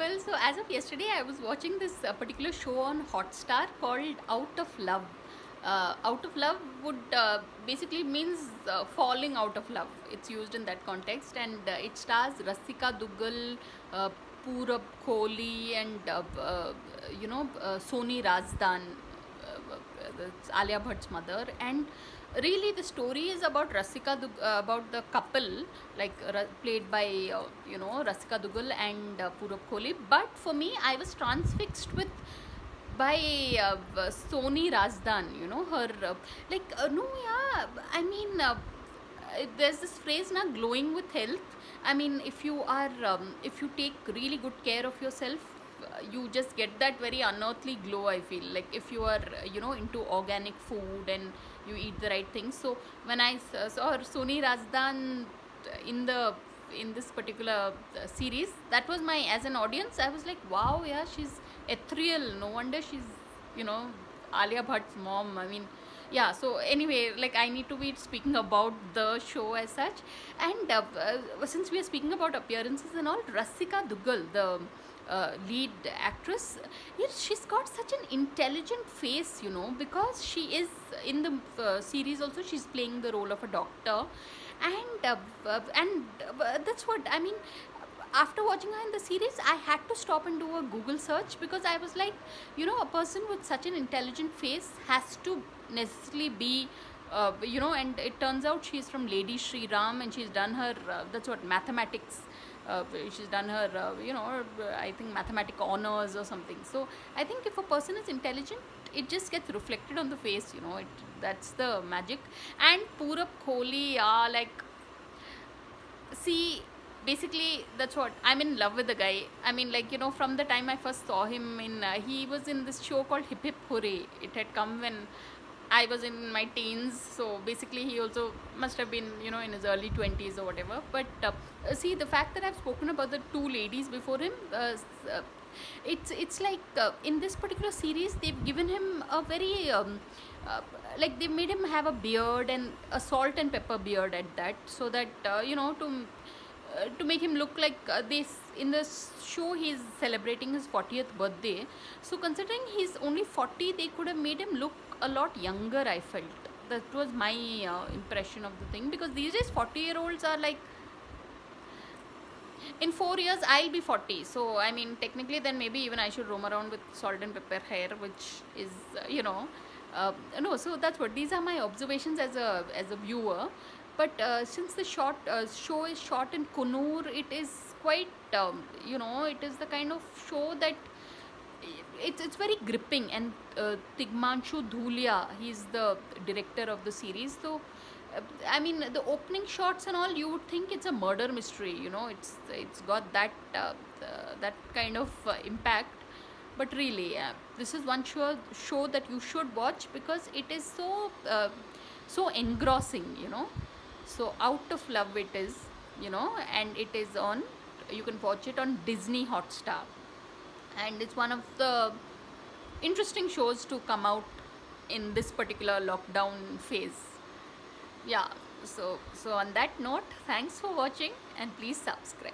Well, so as of yesterday, I was watching this particular show on Hotstar called Out of Love. Out of Love would basically means falling out of love. It's used in that context, and it stars Rasika Duggal, uh, Purab Kohli, and Soni Razdan, that's Alia Bhatt's mother. And really the story is about about the couple, like played by Rasika Dugal and Purab Kohli. But for me, I was transfixed with by Soni Razdan, her no, yeah, I mean, there's this phrase now, glowing with health. I mean, if you take really good care of yourself, you just get that very unearthly glow. I feel like if you are into organic food and you eat the right things. So when I saw Soni Razdan in the in this particular series, that was my, as an audience, I was like, wow, yeah, she's ethereal. No wonder she's you know Alia Bhatt's mom. I mean, yeah. So anyway, like, I need to be speaking about the show as such. And since we are speaking about appearances and all, Rasika Duggal, the lead actress, yeah, she's got such an intelligent face, because she is in the series also, she's playing the role of a doctor. And that's what I mean. After watching her in the series, I had to stop and do a Google search, because I was like, a person with such an intelligent face has to necessarily be and it turns out she's from Lady Shri Ram, and she's done her that's what, mathematics. She's done her I think mathematic honors or something. So I think if a person is intelligent, it just gets reflected on the face. That's the magic. And Purab Kohli, like, see, basically that's what, I'm in love with the guy. I mean, like, from the time I first saw him in he was in this show called Hip Hip Hooray. It had come when I was in my teens. So basically he also must have been in his early 20s or whatever. But see, the fact that I've spoken about the two ladies before him, it's like, in this particular series they've given him a very like, they made him have a beard, and a salt and pepper beard at that, so that to make him look like this. In this show, he's celebrating his 40th birthday. So considering he's only 40, they could have made him look a lot younger, I felt. That was my impression of the thing, because these days 40-year-olds are like, in 4 years I'll be 40. So I mean, technically then maybe even I should roam around with salt and pepper hair, which is no. So that's what, these are my observations as a viewer. But since the show is shot in Kunur, it is quite it is the kind of show that it's very gripping. And Tigmanshu Dhulia, he's the director of the series. So I mean, the opening shots and all, you would think it's a murder mystery. It's got that that kind of impact. But really, this is one show that you should watch, because it is so engrossing. So Out of Love it is, and it is on, you can watch it on Disney Hotstar. And it's one of the interesting shows to come out in this particular lockdown phase. Yeah. So on that note, thanks for watching, and please subscribe.